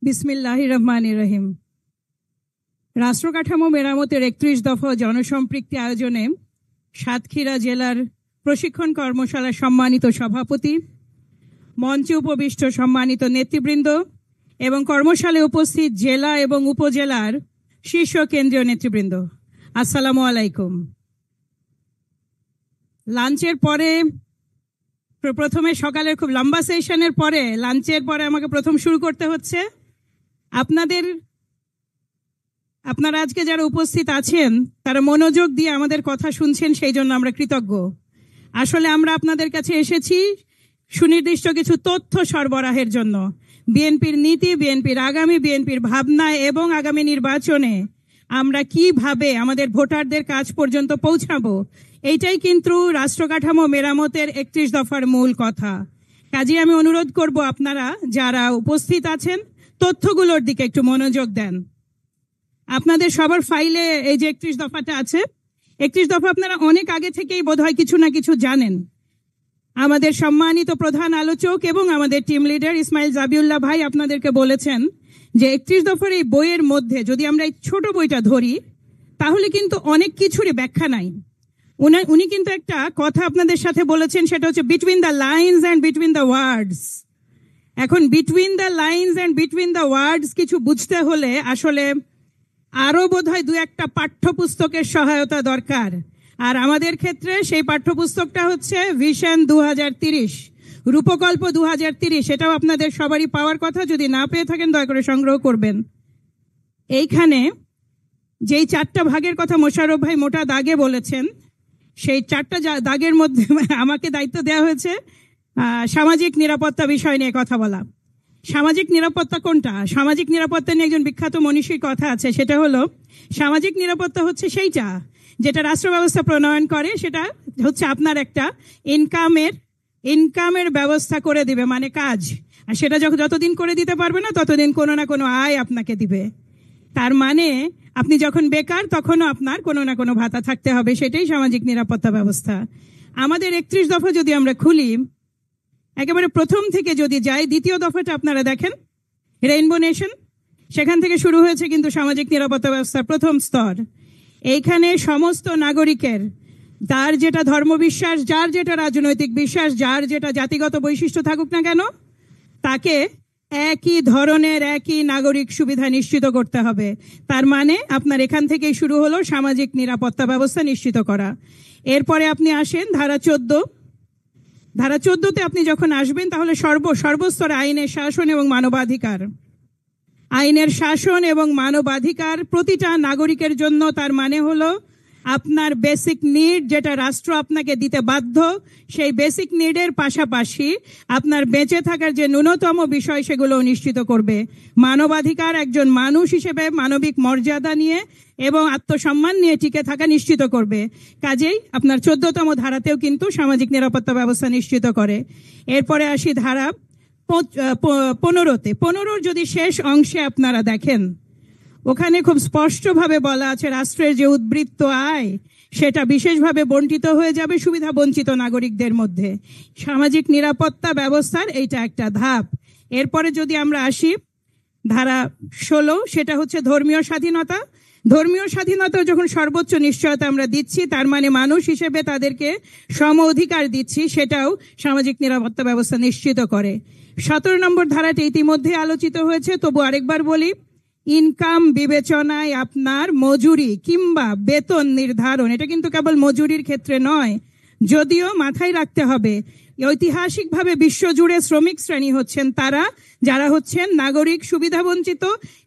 বিসমিল্লাহির রহমানির রহিম। রাষ্ট্র কাঠামো মেরামতের 31 দফা জনসম্পৃক্তি আয়োজনে সাতক্ষীরা জেলার প্রশিক্ষণ কর্মশালার সম্মানিত সভাপতি, মঞ্চে উপবিষ্ট সম্মানিত নেতৃবৃন্দ এবং কর্মশালায় উপস্থিত জেলা এবং উপজেলার শীর্ষ কেন্দ্রীয় নেতৃবৃন্দ, আসসালামু আলাইকুম। লাঞ্চের পরে প্রথমে সকালের খুব লম্বা সেশনের পরে লাঞ্চের পরে আমাকে প্রথম শুরু করতে হচ্ছে। আপনারা আজকে যারা উপস্থিত আছেন তারা মনোযোগ দিয়ে আমাদের কথা শুনছেন, সেই জন্য আমরা কৃতজ্ঞ। আসলে আমরা আপনাদের কাছে এসেছি সুনির্দিষ্ট কিছু তথ্য সরবরাহের জন্য। বিএনপির নীতি, বিএনপির আগামী, বিএনপির ভাবনা এবং আগামী নির্বাচনে আমরা কিভাবে আমাদের ভোটারদের কাছ পর্যন্ত পৌঁছাবো, এইটাই কিন্তু রাষ্ট্র কাঠামো মেরামতের 31 দফার মূল কথা। কাজেই আমি অনুরোধ করব আপনারা যারা উপস্থিত আছেন তথ্যগুলোর দিকে একটু মনোযোগ দেন। আপনাদের সবার ফাইলে এই যে 31 দফাটা আছে, 31 দফা আপনারা অনেক আগে থেকেই বোধহয় কিছু না কিছু জানেন। আমাদের সম্মানিত প্রধান আলোচক এবং আমাদের টিম লিডার ইসমাইল জাবিউল্লাহ ভাই আপনাদেরকে বলেছেন যে 31 দফার এই বইয়ের মধ্যে যদি আমরা এই ছোট বইটা ধরি তাহলে কিন্তু অনেক কিছুরই ব্যাখ্যা নাই। উনি কিন্তু একটা কথা আপনাদের সাথে বলেছেন, সেটা হচ্ছে between the lines and between the words. এখন between the lines and between the words কিছু বুঝতে হলে আসলে আরো বোধহয় 2-1টা পাঠ্যপুস্তকের সহায়তা দরকার। আর আমাদের ক্ষেত্রে সেই পাঠ্যপুস্তকটা হচ্ছে ভিশন 2030, রূপকল্প 2030। এটাও আপনাদের সবারই পাওয়ার কথা, যদি না পেয়ে থাকেন দয়া করে সংগ্রহ করবেন। এইখানে যেই 4টা ভাগের কথা মোশাররফ ভাই মোটা দাগে বলেছেন, সেই 4টা দাগের মধ্যে আমাকে দায়িত্ব দেওয়া হয়েছে সামাজিক নিরাপত্তা বিষয় নিয়ে কথা বলা। সামাজিক নিরাপত্তা কোনটা? সামাজিক নিরাপত্তা নিয়ে একজন বিখ্যাত মনীষীর কথা আছে, সেটা হলো সামাজিক নিরাপত্তা হচ্ছে সেইটা যেটা রাষ্ট্র ব্যবস্থা প্রণয়ন করে, সেটা হচ্ছে আপনার একটা ইনকামের ব্যবস্থা করে দিবে, মানে কাজ। আর সেটা যতদিন করে দিতে পারবে না ততদিন কোনো না কোনো আয় আপনাকে দিবে। তার মানে আপনি যখন বেকার তখনও আপনার কোনো না কোনো ভাতা থাকতে হবে, সেটাই সামাজিক নিরাপত্তা ব্যবস্থা। আমাদের 31 দফা যদি আমরা খুলি, একেবারে প্রথম থেকে যদি যাই, 2য় দফাটা আপনারা দেখেন, রেইনবো নেশন, সেখান থেকে শুরু হয়েছে কিন্তু সামাজিক নিরাপত্তা ব্যবস্থার প্রথম স্তর। এইখানে সমস্ত নাগরিকের যার যেটা ধর্মবিশ্বাস, যার যেটা রাজনৈতিক বিশ্বাস, যার যেটা জাতিগত বৈশিষ্ট্য থাকুক না কেন, তাকে একই ধরনের একই নাগরিক সুবিধা নিশ্চিত করতে হবে। তার মানে আপনার এখান থেকেই শুরু হলো সামাজিক নিরাপত্তা ব্যবস্থা নিশ্চিত করা। এরপরে আপনি আসেন ধারা 14। ধারা 14তে আপনি যখন আসবেন তাহলে সর্বস্তরে আইনের শাসন এবং মানবাধিকার, আইনের শাসন এবং মানবাধিকার প্রতিটা নাগরিকের জন্য। তার মানে হলো আপনার বেসিক নিড যেটা রাষ্ট্র আপনাকে দিতে বাধ্য, সেই বেসিক নিডের পাশাপাশি আপনার বেঁচে থাকার যে ন্যূনতম বিষয় সেগুলো নিশ্চিত করবে। মানবাধিকার একজন মানুষ হিসেবে মানবিক মর্যাদা নিয়ে এবং আত্মসম্মান নিয়ে টিকে থাকা নিশ্চিত করবে। কাজেই আপনার 14তম ধারাতেও কিন্তু সামাজিক নিরাপত্তা ব্যবস্থা নিশ্চিত করে। এরপরে আসি ধারা 15তে। 15 যদি শেষ অংশে আপনারা দেখেন, ওখানে খুব স্পষ্টভাবে বলা আছে রাষ্ট্রের যে উদ্বৃত্ত আয় সেটা বিশেষভাবে বন্টিত হয়ে যাবে সুবিধা বঞ্চিত নাগরিকদের মধ্যে। সামাজিক নিরাপত্তা ব্যবস্থার এইটা একটা ধাপ। এরপরে যদি আমরা আসি ধারা 16, সেটা হচ্ছে ধর্মীয় স্বাধীনতা। ধর্মীয় স্বাধীনতা যখন সর্বোচ্চ নিশ্চয়তা আমরা দিচ্ছি, তার মানে মানুষ হিসেবে তাদেরকে সম অধিকার দিচ্ছি, সেটাও সামাজিক নিরাপত্তা ব্যবস্থা নিশ্চিত করে। 17 নম্বর ধারাটি ইতিমধ্যে আলোচিত হয়েছে, তবু আরেকবার বলি, ইনকাম বিবেচনায় আপনার মজুরি কিংবা বেতন নির্ধারণ, এটা কিন্তু কেবল মজুরির ক্ষেত্রে নয়, যদিও মাথায় রাখতে হবে ঐতিহাসিকভাবে বিশ্বজুড়ে শ্রমিক শ্রেণী হচ্ছেন তারা যারা হচ্ছেন নাগরিক সুবিধা বঞ্চিত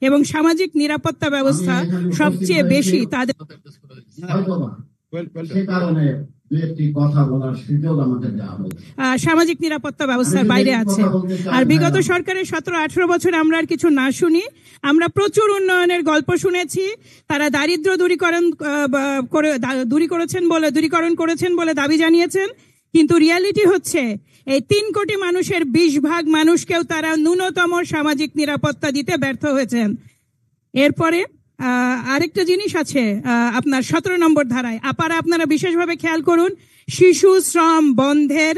এবং সামাজিক নিরাপত্তা ব্যবস্থা সবচেয়ে বেশি তাদের সামাজিক নিরাপত্তা ব্যবস্থার বাইরে আছে। আর বিগত সরকারের 17-18 বছর আমরা আর কিছু না শুনি, আমরা প্রচুর উন্নয়নের গল্প শুনেছি। তারা দারিদ্র্য দূরীকরণ করেছেন বলে দাবি জানিয়েছেন, কিন্তু রিয়ালিটি হচ্ছে এই 3 কোটি মানুষের 20 ভাগ মানুষকেও তারা ন্যূনতম সামাজিক নিরাপত্তা দিতে ব্যর্থ হয়েছেন। এরপরে আরেকটা জিনিস আছে আপনার 17 নম্বর ধারায়, আপনারা বিশেষভাবে খেয়াল করুন, শিশু শ্রম বন্ধের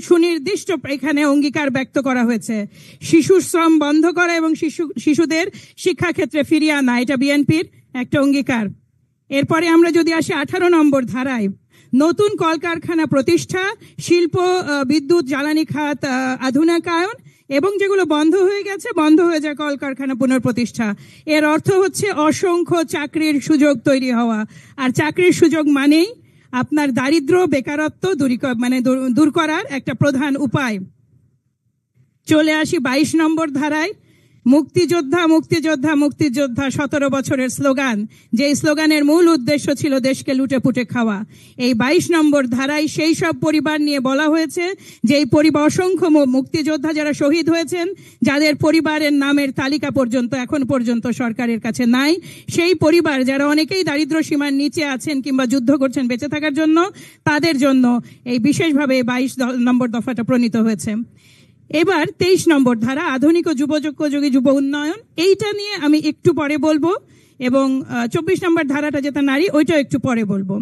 সুনির্দিষ্ট এখানে অঙ্গীকার ব্যক্ত করা হয়েছে। শিশু শ্রম বন্ধ করা এবং শিশুদের শিক্ষাক্ষেত্রে ফিরিয়ে আনা, এটা বিএনপির একটা অঙ্গীকার। এরপরে আমরা যদি আসি 18 নম্বর ধারায়, নতুন কলকারখানা প্রতিষ্ঠা, শিল্প বিদ্যুৎ জ্বালানি খাত আধুনিকায়ন এবং যেগুলো বন্ধ হয়ে গেছে বন্ধ হয়ে যায় কলকারখানা পুনঃপ্রতিষ্ঠা। এর অর্থ হচ্ছে অসংখ্য চাকরির সুযোগ তৈরি হওয়া, আর চাকরির সুযোগ মানেই আপনার দারিদ্র্য বেকারত্ব দূর করার একটা প্রধান উপায়। চলে আসি 22 নম্বর ধারায়, মুক্তিযোদ্ধা মুক্তিযোদ্ধা মুক্তিযোদ্ধা 17 বছরের স্লোগান, যে স্লোগানের মূল উদ্দেশ্য ছিল দেশকে লুটে পুটে খাওয়া। এই 22 নম্বর ধারায় সেই সব পরিবার নিয়ে বলা হয়েছে যে এই অসংখ্য মুক্তিযোদ্ধা যারা শহীদ হয়েছেন, যাদের পরিবারের নামের তালিকা পর্যন্ত এখন পর্যন্ত সরকারের কাছে নাই, সেই পরিবার যারা অনেকেই দারিদ্র্য সীমার নিচে আছেন কিংবা যুদ্ধ করছেন বেঁচে থাকার জন্য, তাদের জন্য এই বিশেষভাবে 22 নম্বর দফাটা প্রণীত হয়েছে। এবার 23 নম্বর ধারা, আধুনিক ও যুবোপযোগী যুব উন্নয়ন, এইটা নিয়ে আমি একটু পরে বলবো, এবং 24 নম্বর ধারাটা যেটা নারী, ওইটা একটু পরে বলবো।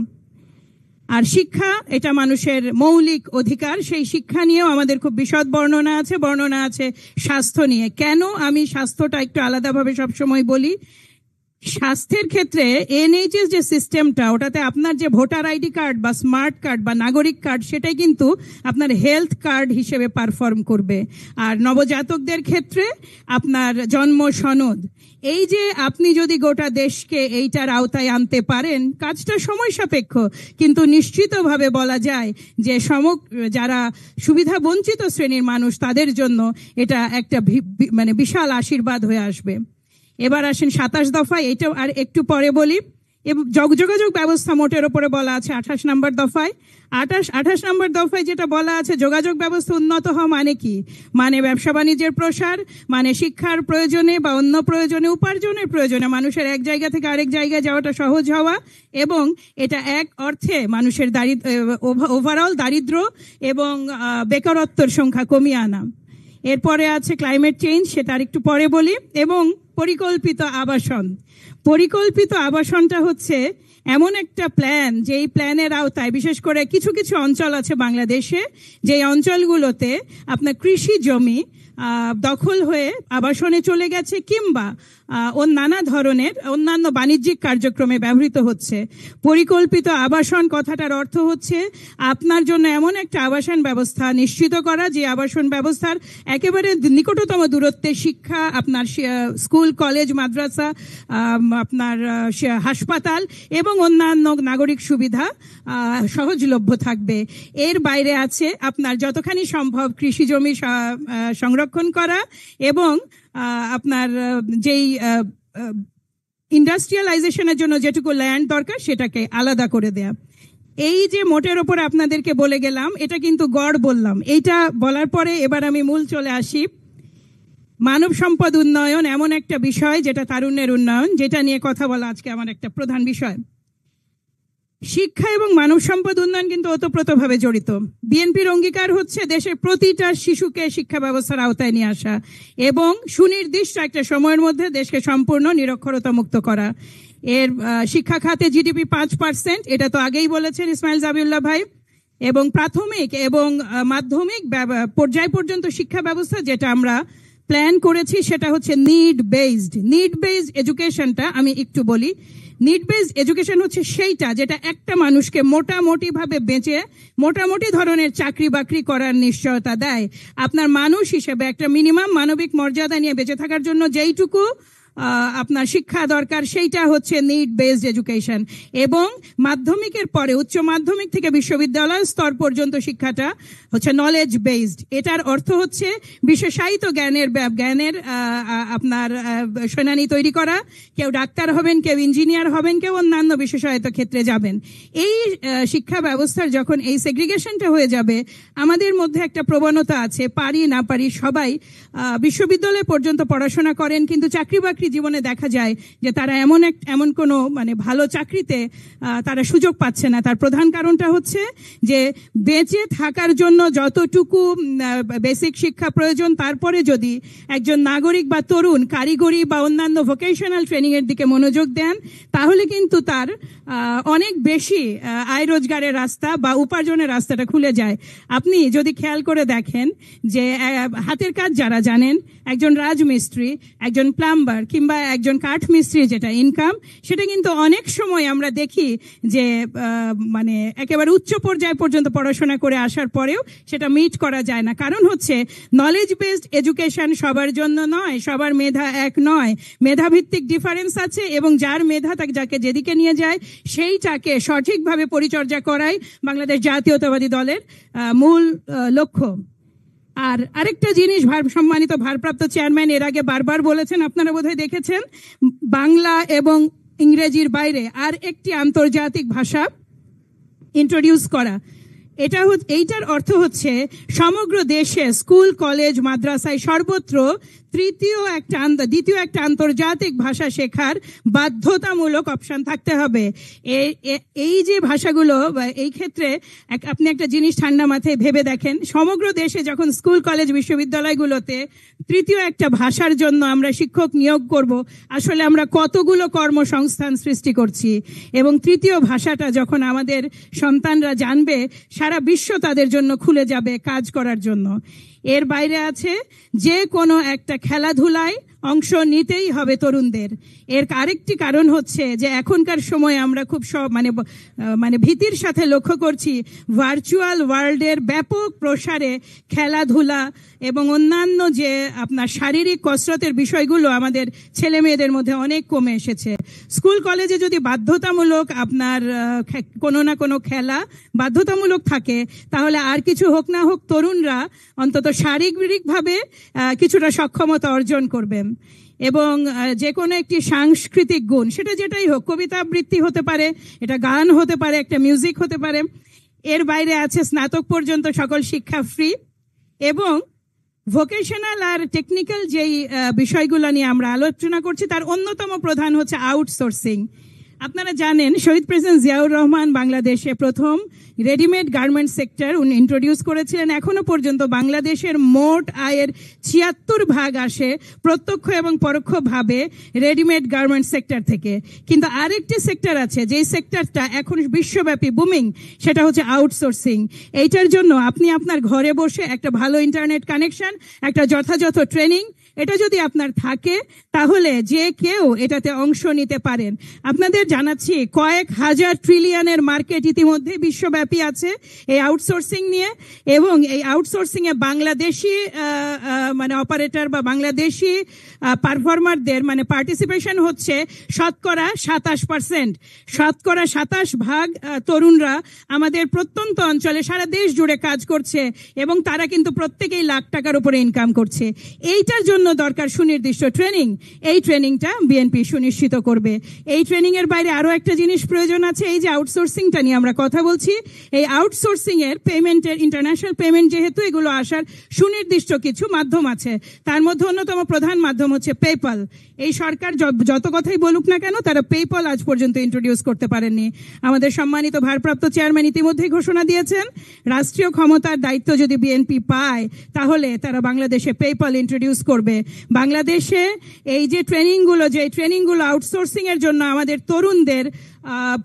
আর শিক্ষা, এটা মানুষের মৌলিক অধিকার, সেই শিক্ষা নিয়েও আমাদের খুব বিশদ বর্ণনা আছে স্বাস্থ্য নিয়ে। কেন আমি স্বাস্থ্যটা একটু আলাদাভাবে সবসময় বলি, স্বাস্থ্যের ক্ষেত্রে এনএইচএস যে সিস্টেমটা, ওটাতে আপনার যে ভোটার আইডি কার্ড বা স্মার্ট কার্ড বা নাগরিক কার্ড, সেটাই কিন্তু আপনার হেলথ কার্ড হিসেবে পারফর্ম করবে। আর নবজাতকদের ক্ষেত্রে আপনার জন্ম সনদ, এই যে আপনি যদি গোটা দেশকে এইটার আওতায় আনতে পারেন, কাজটা সময় সাপেক্ষ, কিন্তু নিশ্চিতভাবে বলা যায় যে যারা সুবিধা বঞ্চিত শ্রেণীর মানুষ, তাদের জন্য এটা একটা বিশাল আশীর্বাদ হয়ে আসবে। এবার আসেন 27 দফায়, এটাও আর একটু পরে বলি। এবং যোগাযোগ ব্যবস্থা মোটের ওপরে বলা আছে 28 নম্বর দফায়। 28 নম্বর দফায় যেটা বলা আছে, যোগাযোগ ব্যবস্থা উন্নত হওয়া মানে কি, মানে ব্যবসা বাণিজ্যের প্রসার, মানে শিক্ষার প্রয়োজনে বা অন্য প্রয়োজনে, উপার্জনের প্রয়োজনে মানুষের এক জায়গা থেকে আরেক জায়গায় যাওয়াটা সহজ হওয়া, এবং এটা এক অর্থে মানুষের ওভারঅল দারিদ্র্য এবং বেকারত্বের সংখ্যা কমিয়ে আনা। এরপরে আছে ক্লাইমেট চেঞ্জ, সেটা আর একটু পরে বলি। এবং পরিকল্পিত আবাসনটা হচ্ছে এমন একটা প্ল্যান, যে এই প্ল্যানের আওতায় বিশেষ করে কিছু কিছু অঞ্চল আছে বাংলাদেশে, যে অঞ্চলগুলোতে আপনার কৃষি জমি দখল হয়ে আবাসনে চলে গেছে কিংবা নানা ধরনের অন্যান্য বাণিজ্যিক কার্যক্রমে ব্যবহৃত হচ্ছে। পরিকল্পিত আবাসন কথাটার অর্থ হচ্ছে আপনার জন্য এমন একটা আবাসন ব্যবস্থা নিশ্চিত করা, যে আবাসন ব্যবস্থার একেবারে নিকটতম দূরত্বে শিক্ষা, আপনার স্কুল কলেজ মাদ্রাসা, আপনার হাসপাতাল এবং অন্যান্য নাগরিক সুবিধা সহজলভ্য থাকবে। এর বাইরে আছে আপনার যতখানি সম্ভব কৃষি জমি সংরক্ষণ করা এবং আপনার যেই ইন্ডাস্ট্রিয়ালাইজেশনের জন্য যেটুকু ল্যান্ড দরকার সেটাকে আলাদা করে দেয়া। এই যে মোটের ওপর আপনাদেরকে বলে গেলাম, এটা কিন্তু গড় বললাম। এইটা বলার পরে এবার আমি মূল চলে আসি। মানব সম্পদ উন্নয়ন এমন একটা বিষয় যেটা তারুণ্যের উন্নয়ন, যেটা নিয়ে কথা বলা আজকে আমার একটা প্রধান বিষয়। শিক্ষা এবং মানব সম্পদ উন্নয়ন কিন্তু ওতপ্রোতভাবে জড়িত। বিএনপির অঙ্গীকার হচ্ছে দেশের প্রতিটা শিশুকে শিক্ষা ব্যবস্থার আওতায় নিয়ে আসা এবং সুনির্দিষ্ট একটা সময়ের মধ্যে দেশকে সম্পূর্ণ নিরক্ষরতা মুক্ত করা। এর শিক্ষা খাতে জিডিপি 5%, এটা তো আগেই বলেছেন ইসমাইল জাবিউল্লাহ ভাই। এবং প্রাথমিক এবং মাধ্যমিক পর্যায় পর্যন্ত শিক্ষা ব্যবস্থা যেটা আমরা প্ল্যান করেছি, সেটা হচ্ছে নিড বেসড এডুকেশনটা আমি একটু বলি। নিড বেসড এডুকেশন হচ্ছে সেইটা যেটা একটা মানুষকে মোটামুটি ভাবে বেঁচে মোটামুটি ধরনের চাকরি বাকরি করার নিশ্চয়তা দেয়। আপনার মানুষ হিসেবে একটা মিনিমাম মানবিক মর্যাদা নিয়ে বেঁচে থাকার জন্য যেইটুকু আপনার শিক্ষা দরকার, সেইটা হচ্ছে নিড বেসড এডুকেশন। এবং মাধ্যমিকের পরে উচ্চ মাধ্যমিক থেকে বিশ্ববিদ্যালয় স্তর পর্যন্ত শিক্ষাটা হচ্ছে নলেজ বেসড। এটার অর্থ হচ্ছে বিশেষায়িত জ্ঞানের আপনার সেনানী তৈরি করা। কেউ ডাক্তার হবেন, কেউ ইঞ্জিনিয়ার হবেন, কেউ অন্যান্য বিশেষায়িত ক্ষেত্রে যাবেন। এই শিক্ষা ব্যবস্থার যখন এই সেগ্রিগেশনটা হয়ে যাবে, আমাদের মধ্যে একটা প্রবণতা আছে, পারি না পারি সবাই বিশ্ববিদ্যালয় পর্যন্ত পড়াশোনা করেন, কিন্তু চাকরি বাকরি চাকরি জীবনে দেখা যায় যে তারা এমন কোনো মানে ভালো চাকরিতে তারা সুযোগ পাচ্ছে না। তার প্রধান কারণটা হচ্ছে যে বেঁচে থাকার জন্য যতটুকু বেসিক শিক্ষা প্রয়োজন, তারপরে যদি একজন নাগরিক বা তরুণ কারিগরি বা অন্যান্য ভোকেশনাল ট্রেনিং এর দিকে মনোযোগ দেন, তাহলে কিন্তু তার অনেক বেশি আয় রোজগারের রাস্তা বা উপার্জনের রাস্তাটা খুলে যায়। আপনি যদি খেয়াল করে দেখেন যে হাতের কাজ যারা জানেন, একজন রাজমিস্ত্রি, একজন প্লাম্বার কিংবা একজন কাঠ মিস্ত্রি যেটা ইনকাম, সেটা কিন্তু অনেক সময় আমরা দেখি যে মানে একেবারে উচ্চ পর্যায় পর্যন্ত পড়াশোনা করে আসার পরেও সেটা মিট করা যায় না। কারণ হচ্ছে নলেজ বেসড এডুকেশন সবার জন্য নয়, সবার মেধা এক নয়, মেধাভিত্তিক ডিফারেন্স আছে, এবং যার মেধা তাকে যাকে যেদিকে নিয়ে যায় সেইটাকে সঠিকভাবে পরিচর্যা করাই বাংলাদেশ জাতীয়তাবাদী দলের মূল লক্ষ্য। আর আরেকটা জিনিস সম্মানিত ভারপ্রাপ্ত চেয়ারম্যান এর আগে বারবার বলেছেন, আপনারা বোধহয় দেখেছেন, বাংলা এবং ইংরেজির বাইরে আর একটি আন্তর্জাতিক ভাষা ইন্ট্রোডিউস করা। এইটার অর্থ হচ্ছে সমগ্র দেশে স্কুল, কলেজ, মাদ্রাসায় সর্বত্র দ্বিতীয় একটা আন্তর্জাতিক ভাষা শেখার বাধ্যতামূলক অপশন থাকতে হবে। এই যে ভাষাগুলো, এই ক্ষেত্রে আপনি একটা জিনিস ঠান্ডা মাথায় ভেবে দেখেন, সমগ্র দেশে যখন স্কুল, কলেজ, বিশ্ববিদ্যালয়গুলোতে তৃতীয় একটা ভাষার জন্য আমরা শিক্ষক নিয়োগ করব, আসলে আমরা কতগুলো কর্মসংস্থান সৃষ্টি করছি। এবং তৃতীয় ভাষাটা যখন আমাদের সন্তানরা জানবে, সারা বিশ্ব তাদের জন্য খুলে যাবে কাজ করার জন্য। এর বাইরে আছে যে কোনো একটা খেলাধুলায় অংশ নিতেই হবে তরুণদের। এর আরেকটি কারণ হচ্ছে যে এখনকার সময় আমরা খুব মানে ভীতির সাথে লক্ষ্য করছি ভার্চুয়াল ওয়ার্ল্ডের ব্যাপক প্রসারে খেলাধুলা এবং অন্যান্য যে আপনার শারীরিক কসরতের বিষয়গুলো আমাদের ছেলে মেয়েদের মধ্যে অনেক কমে এসেছে। স্কুল কলেজে যদি বাধ্যতামূলক আপনার কোনো না কোনো খেলা বাধ্যতামূলক থাকে, তাহলে আর কিছু হোক না হোক তরুণরা অন্তত শারীরিকভাবে কিছুটা সক্ষমতা অর্জন করবেন। এবং যে কোনো একটি সাংস্কৃতিক গুণ, সেটা যেটাই হোক, কবিতা আবৃত্তি হতে পারে, এটা গান হতে পারে, একটা মিউজিক হতে পারে। এর বাইরে আছে স্নাতক পর্যন্ত সকল শিক্ষা ফ্রি, এবং ভোকেশনাল আর টেকনিক্যাল যেই বিষয়গুলো নিয়ে আমরা আলোচনা করছি তার অন্যতম প্রধান হচ্ছে আউটসোর্সিং। আপনারা জানেন শহীদ প্রেসিডেন্ট জিয়াউর রহমান বাংলাদেশে প্রথম রেডিমেড গার্মেন্ট সেক্টর উনি ইন্ট্রোডিউস করেছিলেন। এখনো পর্যন্ত বাংলাদেশের মোট আয়ের 76% আসে প্রত্যক্ষ এবং পরোক্ষভাবে রেডিমেড গার্মেন্ট সেক্টর থেকে। কিন্তু আরেকটি সেক্টর আছে যেই সেক্টরটা এখন বিশ্বব্যাপী বুমিং, সেটা হচ্ছে আউটসোর্সিং। এইটার জন্য আপনি আপনার ঘরে বসে একটা ভালো ইন্টারনেট কানেকশন, একটা যথাযথ ট্রেনিং, এটা যদি আপনার থাকে তাহলে যে কেউ এটাতে অংশ নিতে পারেন। আপনাদের জানাচ্ছি কয়েক হাজার ট্রিলিয়নের মার্কেট ইতিমধ্যে বিশ্বব্যাপী আছে এই আউটসোর্সিং নিয়ে, এবং এই আউটসোর্সিং এ বাংলাদেশি মানে অপারেটর বা বাংলাদেশি পারফর্মারদের মানে পার্টিসিপেশন হচ্ছে শতকরা 27%। শতকরা 27% তরুণরা আমাদের প্রত্যন্ত অঞ্চলে সারা দেশ জুড়ে কাজ করছে, এবং তারা কিন্তু প্রত্যেকেই লাখ টাকার উপরে ইনকাম করছে। এইটার জন্য দরকার সুনির্দিষ্ট ট্রেনিং। এই ট্রেনিংটা বিএনপি সুনিশ্চিত করবে। এই ট্রেনিং এর বাইরে আরো একটা জিনিস প্রয়োজন আছে। এই যে আউটসোর্সিংটা নিয়ে আমরা কথা বলছি, এই আউটসোর্সিং এর পেমেন্টের, ইন্টারন্যাশনাল পেমেন্ট যেহেতু, এগুলো আসার সুনির্দিষ্ট কিছু মাধ্যম আছে। তার মধ্যে অন্যতম প্রধান মাধ্যম হচ্ছে পেপ্যাল। এই সরকার যত কথাই বলুক না কেন, তারা পেপ্যাল আজ পর্যন্ত ইন্ট্রোডিউস করতে পারেননি। আমাদের সম্মানিত ভারপ্রাপ্ত চেয়ারম্যান ইতিমধ্যেই ঘোষণা দিয়েছেন, রাষ্ট্রীয় ক্ষমতার দায়িত্ব যদি বিএনপি পায় তাহলে তারা বাংলাদেশে পেপ্যাল ইন্ট্রোডিউস করবে। বাংলাদেশে এই যে ট্রেনিংগুলো আউটসোর্সিং এর জন্য আমাদের তরুণদের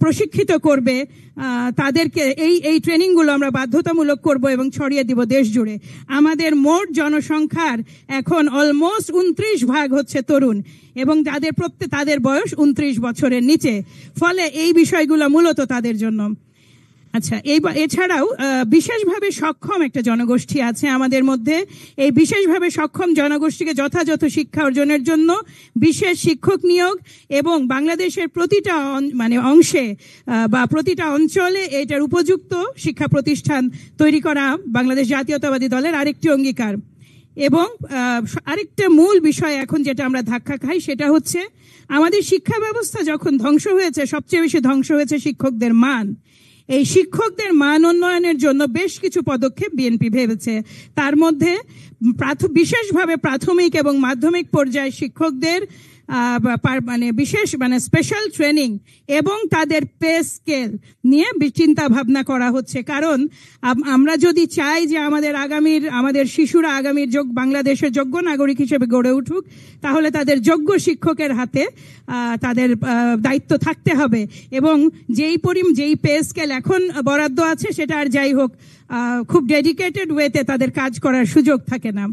প্রশিক্ষিত করবে, তাদেরকে এই ট্রেনিংগুলো আমরা বাধ্যতামূলক করব এবং ছড়িয়ে দিব দেশ জুড়ে। আমাদের মোট জনসংখ্যার এখন অলমোস্ট 29% হচ্ছে তরুণ, এবং তাদের বয়স 29 বছরের নিচে। ফলে এই বিষয়গুলো মূলত তাদের জন্য। আচ্ছা, এছাড়াও বিশেষভাবে সক্ষম একটা জনগোষ্ঠী আছে আমাদের মধ্যে। এই বিশেষভাবে সক্ষম জনগোষ্ঠীকে যথাযথ শিক্ষা অর্জনের জন্য বিশেষ শিক্ষক নিয়োগ এবং বাংলাদেশের প্রতিটা মানে অংশে বা প্রতিটা অঞ্চলে এটার উপযুক্ত শিক্ষা প্রতিষ্ঠান তৈরি করা বাংলাদেশ জাতীয়তাবাদী দলের আরেকটি অঙ্গীকার। এবং আরেকটা মূল বিষয় এখন যেটা আমরা ধাক্কা খাই, সেটা হচ্ছে আমাদের শিক্ষা ব্যবস্থা যখন ধ্বংস হয়েছে, সবচেয়ে বেশি ধ্বংস হয়েছে শিক্ষকদের মান। এই শিক্ষকদের মান উন্নয়নের জন্য বেশ কিছু পদক্ষেপ বিএনপি ভেবেছে। তার মধ্যে বিশেষভাবে প্রাথমিক এবং মাধ্যমিক পর্যায়ে শিক্ষকদের মানে বিশেষ মানে স্পেশাল ট্রেনিং এবং তাদের পে স্কেল নিয়ে চিন্তা ভাবনা করা হচ্ছে। কারণ আমরা যদি চাই যে আমাদের শিশুরা আগামীর বাংলাদেশের যোগ্য নাগরিক হিসেবে গড়ে উঠুক, তাহলে তাদের যোগ্য শিক্ষকের হাতে তাদের দায়িত্ব থাকতে হবে। এবং যেই পে স্কেল এখন বরাদ্দ আছে সেটা আর যাই হোক খুব ডেডিকেটেড ওয়েতে তাদের কাজ করার সুযোগ থাকে না।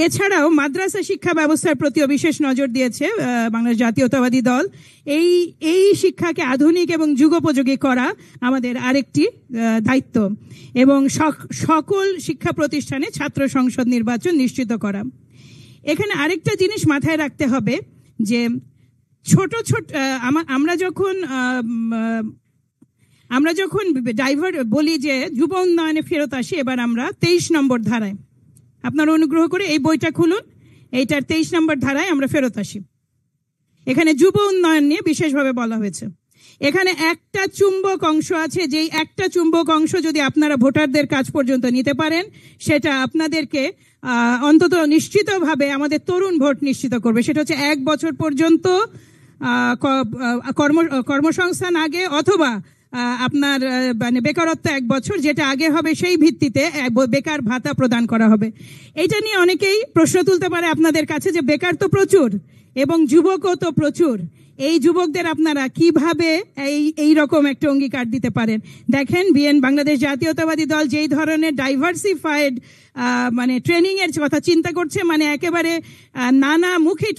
এছাড়াও মাদ্রাসা শিক্ষা ব্যবস্থার প্রতিও বিশেষ নজর দিয়েছে বাংলাদেশ জাতীয়তাবাদী দল। এই শিক্ষাকে আধুনিক এবং যুগোপযোগী করা আমাদের আরেকটি দায়িত্ব, এবং সকল শিক্ষা প্রতিষ্ঠানে ছাত্র সংসদ নির্বাচন নিশ্চিত করা। এখানে আরেকটা জিনিস মাথায় রাখতে হবে যে ছোট আমরা যখন বলি যে যুব উন্নয়নে ফেরত আসি, এবার আমরা 23 নম্বর ধারায়, আপনারা অনুগ্রহ করে এই বইটা খুলুন, এইটার 23 নম্বর ধারায় আমরা ফেরত আসি। এখানে যুব উন্নয়ন নিয়ে বিশেষভাবে বলা হয়েছে। এখানে একটা চুম্বক অংশ আছে, যেই একটা চুম্বক অংশ যদি আপনারা ভোটারদের কাছ পর্যন্ত নিতে পারেন, সেটা আপনাদেরকে অন্তত নিশ্চিতভাবে আমাদের তরুণ ভোট নিশ্চিত করবে। সেটা হচ্ছে 1 বছর পর্যন্ত কর্মসংস্থান আগে, অথবা আপনার মানে বেকারত্ব 1 বছর, যেটা আগে হবে সেই ভিত্তিতে বেকার ভাতা প্রদান করা হবে। এটা নিয়ে অনেকেই প্রশ্ন তুলতে পারে আপনাদের কাছে যে বেকার তো প্রচুর এবং যুবকও তো প্রচুর, এই যুবকদের আপনারা কিভাবে এই রকম একটা অঙ্গীকার দিতে পারেন? দেখেন, বাংলাদেশ জাতীয়তাবাদী দল যেই ধরনের ডাইভার্সিফাইড মানে ট্রেনিং এর কথা চিন্তা করছে, মানে একেবারে নানামুখী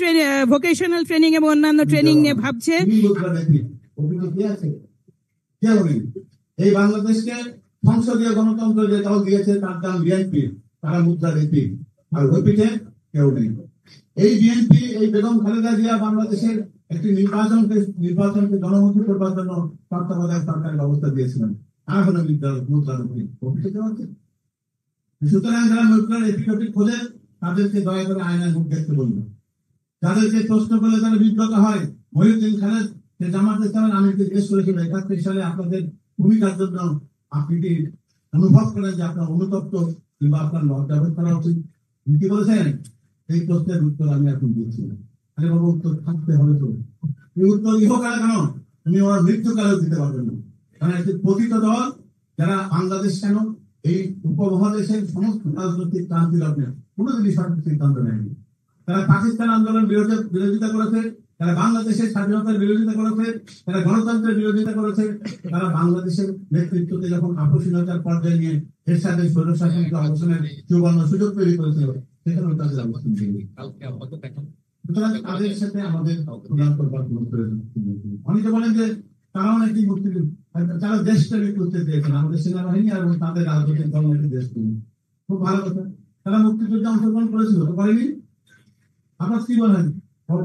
ভোকেশনাল ট্রেনিং এবং অন্যান্য ট্রেনিং নিয়ে ভাবছে। এই বাংলাদেশকে সংসদীয় গণতন্ত্র যে দল দিয়েছে তার নাম বিএনপি, তারা মুদ্রা দিচ্ছি, আর ওই পিঠে কেউ নেই। এই বিএনপি, এই বেগম খালেদা জিয়া বাংলাদেশের একটি নির্বাচনকে জনমুখী করবার জন্য তত্ত্বাবধায়ক সরকারের ব্যবস্থা দিয়েছিলেন। আর হলো মুদ্রারোপী। সুতরাং যারা মুদ্রার এপিকটি খোঁজে তাদেরকে দয়া করে আয়নায় মুখ দেখতে বলবেন। যাদেরকে প্রশ্ন করলে তারা বিব্রত হয়, মহিউদ্দিন খালেদ জামাত ইসলামের আমিরকে জিজ্ঞেস করেছিল 71 সালে আপনাদের ভূমিকার জন্য আপনি কি অনুভব করেন যে আপনার অনুতপ্ত কিংবা আপনার লজ্জাবোধ করা উচিত? কি বলেছেন? এই প্রশ্নের উত্তর আমি এখন দিচ্ছি। আরে বাবু, উত্তর থাকতে হবে তো। এই উত্তর ইহকালে কেন, তুমি ওর মৃত্যুকালেও দিতে পারবেন না। কারণ একটি পতিত দল যারা বাংলাদেশ কেন এই উপমহাদেশের সমস্ত রাজনৈতিক ক্রান্তি লগ্নে কোনোদিনই সঠিক সিদ্ধান্ত নেয়নি। তারা পাকিস্তান আন্দোলন বিরোধিতা করেছে, তারা বাংলাদেশের স্বাধীনতার বিরোধিতা করেছে, তারা গণতন্ত্রের বিরোধিতা করেছে, তারা বাংলাদেশের নেতৃত্বকে যখন আপসীনতার পর্যায়ে নিয়ে এরশাদের স্বৈরশাসনকে অবসানের সুবর্ণ সুযোগ তৈরি করেছিল, সেখানেও তাদের অবস্থান নেই। সুতরাং তাদের সাথে আমাদের প্রদান করবার কোনো প্রয়োজন। অনেকে বলেন যে তারা অনেকটি তারা দেশটাকে করতে চেয়েছেন, আমাদের সেনাবাহিনী এবং তাদের রাজনৈতিক দল নাকি দেশ কর্মী। খুব ভালো কথা, তারা মুক্তিযুদ্ধে অংশগ্রহণ করেছিল, তো করেনি? আপনার কি বলেন?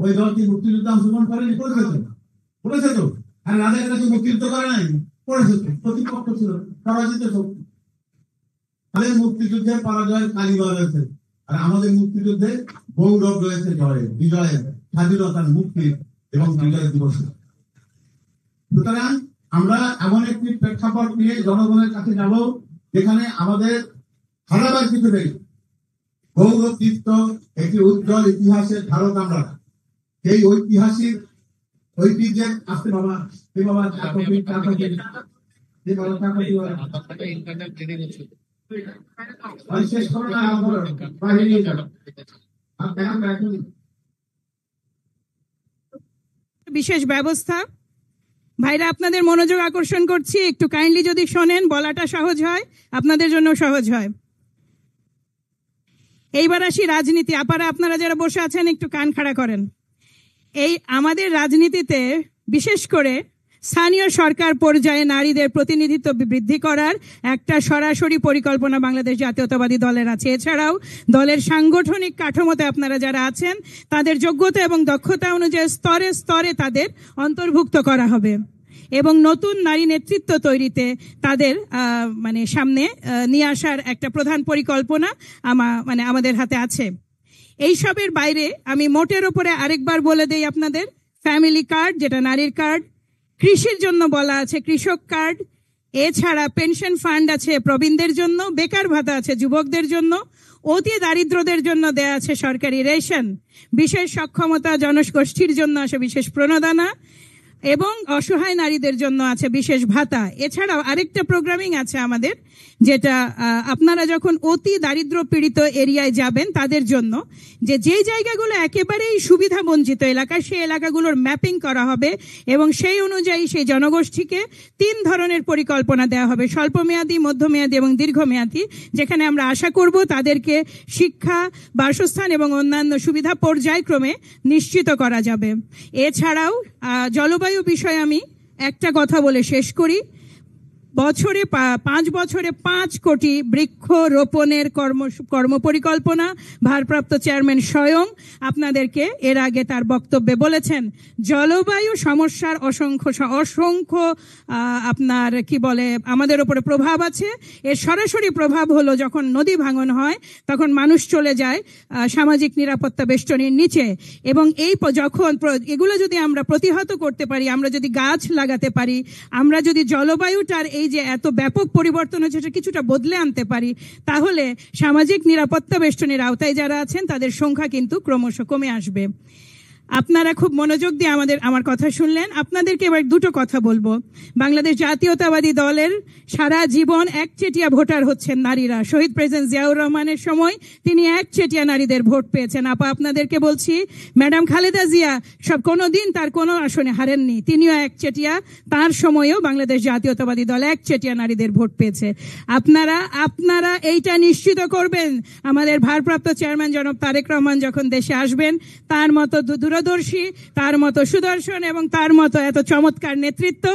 ওই দল কি মুক্তিযুদ্ধে অংশগ্রহণ করেনি? করেছে তো। আর রাজার কাছে মুক্তিযুদ্ধ করে নাই, করেছে তো। প্রতিপক্ষ ছিল, পরাজিত শক্তি। তাদের মুক্তিযুদ্ধে পরাজয়ের কালিমা রয়েছে, আর আমাদের মুক্তিযুদ্ধে গৌরব রয়েছে জয়ের, বিজয়ের, স্বাধীনতার, মুক্তির এবং বিজয় দিবস। সুতরাং আমরা এমন একটি প্রেক্ষাপট নিয়ে জনগণের কাছে যাব যেখানে আমাদের হারাবার কিছু নেই। গৌরবদীপ্ত একটি উজ্জ্বল ইতিহাসের ধারক আমরা। সেই ঐতিহাসিক ঐতিহ্যের আসতে বাবা শেষ করো না, বিশেষ ব্যবস্থা। ভাইরা, আপনাদের মনোযোগ আকর্ষণ করছি, একটু কাইন্ডলি যদি শোনেন, বলাটা সহজ হয়, আপনাদের জন্য সহজ হয়। এইবার আসি রাজনীতি। আপনারা যারা বসে আছেন একটু কান খাড়া করেন। এই আমাদের রাজনীতিতে বিশেষ করে স্থানীয় সরকার পর্যায়ে নারীদের প্রতিনিধিত্ব বৃদ্ধি করার একটা সরাসরি পরিকল্পনা বাংলাদেশ জাতীয়তাবাদী দলের আছে। এছাড়াও দলের সাংগঠনিক কাঠামোতে আপনারা যারা আছেন তাদের যোগ্যতা এবং দক্ষতা অনুযায়ী স্তরে স্তরে তাদের অন্তর্ভুক্ত করা হবে এবং নতুন নারী নেতৃত্ব তৈরিতে তাদের মানে সামনে নিয়ে আসার একটা প্রধান পরিকল্পনা আমাদের হাতে আছে। এইসবের বাইরে আমি মোটের ওপরে আরেকবার বলে দেই আপনাদের, ফ্যামিলি কার্ড যেটা নারীর কার্ড, কৃষির জন্য বলা আছে কৃষক কার্ড, এছাড়া পেনশন ফান্ড আছে প্রবীণদের জন্য, বেকার ভাতা আছে যুবকদের জন্য, অতি দারিদ্রদের জন্য দেয়া আছে সরকারি রেশন, বিশেষ সক্ষমতা জনগোষ্ঠীর জন্য আছে বিশেষ প্রণোদনা এবং অসহায় নারীদের জন্য আছে বিশেষ ভাতা। এছাড়াও আরেকটা প্রোগ্রামিং আছে আমাদের, যেটা আপনারা যখন অতি দারিদ্র পীড়িত এরিয়ায় যাবেন তাদের জন্য, যে জায়গাগুলো একেবারেই সুবিধা বঞ্চিত এলাকা, সেই এলাকাগুলোর ম্যাপিং করা হবে এবং সেই অনুযায়ী সেই জনগোষ্ঠীকে 3 ধরনের পরিকল্পনা দেওয়া হবে, স্বল্পমেয়াদী, মধ্যমেয়াদী এবং দীর্ঘমেয়াদী, যেখানে আমরা আশা করব তাদেরকে শিক্ষা, বাসস্থান এবং অন্যান্য সুবিধা পর্যায়ক্রমে নিশ্চিত করা যাবে। এছাড়াও জলবায়ু বিষয়ে আমি একটা কথা বলে শেষ করি। 5 বছরে 5 কোটি বৃক্ষ রোপণের কর্মপরিকল্পনা ভারপ্রাপ্ত চেয়ারম্যান স্বয়ং আপনাদেরকে এর আগে তার বক্তব্যে বলেছেন। জলবায়ু সমস্যার অসংখ্য আপনার কি বলে আমাদের উপরে প্রভাব আছে। এর সরাসরি প্রভাব হলো যখন নদী ভাঙন হয় তখন মানুষ চলে যায় সামাজিক নিরাপত্তা বেষ্টনীর নিচে, এবং যখন এগুলো যদি আমরা প্রতিহত করতে পারি, আমরা যদি গাছ লাগাতে পারি, আমরা যদি জলবায়ুটার এই যে এত ব্যাপক পরিবর্তন হচ্ছে সেটা কিছুটা বদলে আনতে পারি, তাহলে সামাজিক নিরাপত্তা বেষ্টনীর আওতায় যারা আছেন তাদের সংখ্যা কিন্তু ক্রমশ কমে আসবে। আপনারা খুব মনোযোগ দিয়ে আমার কথা শুনলেন। আপনাদেরকে এবার দুটো কথা বলবো। বাংলাদেশ জাতীয়তাবাদী দলের সারা জীবন একচেটিয়া ভোটার হচ্ছেন নারীরা। শহীদ প্রেসিডেন্ট জিয়াউর রহমানের সময় তিনি একচেটিয়া নারীদের ভোট পেয়েছেন। আপনাদেরকে বলছি, ম্যাডাম খালেদা জিয়া কোনোদিন তার কোনো আসনে হারেননি, তিনিও একচেটিয়া, তার সময়েও বাংলাদেশ জাতীয়তাবাদী দল একচেটিয়া নারীদের ভোট পেয়েছে। আপনারা এইটা নিশ্চিত করবেন আমাদের ভারপ্রাপ্ত চেয়ারম্যান জনাব তারেক রহমান যখন দেশে আসবেন, তার মতো দূরদর্শী, তার মতো সুদর্শন এবং তার মতো এত চমৎকার নেতৃত্ব,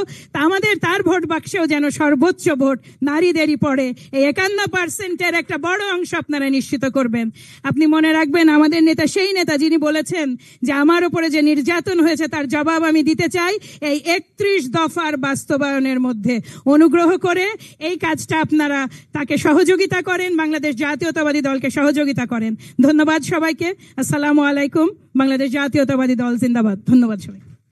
আমাদের তার ভোট বাক্সেও যেন সর্বোচ্চ ভোট নারীদেরই পড়ে, এই 51% একটা বড় অংশ আপনারা নিশ্চিত করবেন। আপনি মনে রাখবেন, আমাদের নেতা সেই নেতা যিনি বলেছেন যে আমার উপরে যে নির্যাতন হয়েছে তার জবাব আমি দিতে চাই এই 31 দফার বাস্তবায়নের মধ্যে। অনুগ্রহ করে এই কাজটা আপনারা তাকে সহযোগিতা করেন, বাংলাদেশ জাতীয়তাবাদী দলকে সহযোগিতা করেন। ধন্যবাদ সবাইকে। আসসালামু আলাইকুম। বাংলাদেশ জাতীয়তাবাদী দল জিন্দাবাদ। ধন্যবাদ সবাই।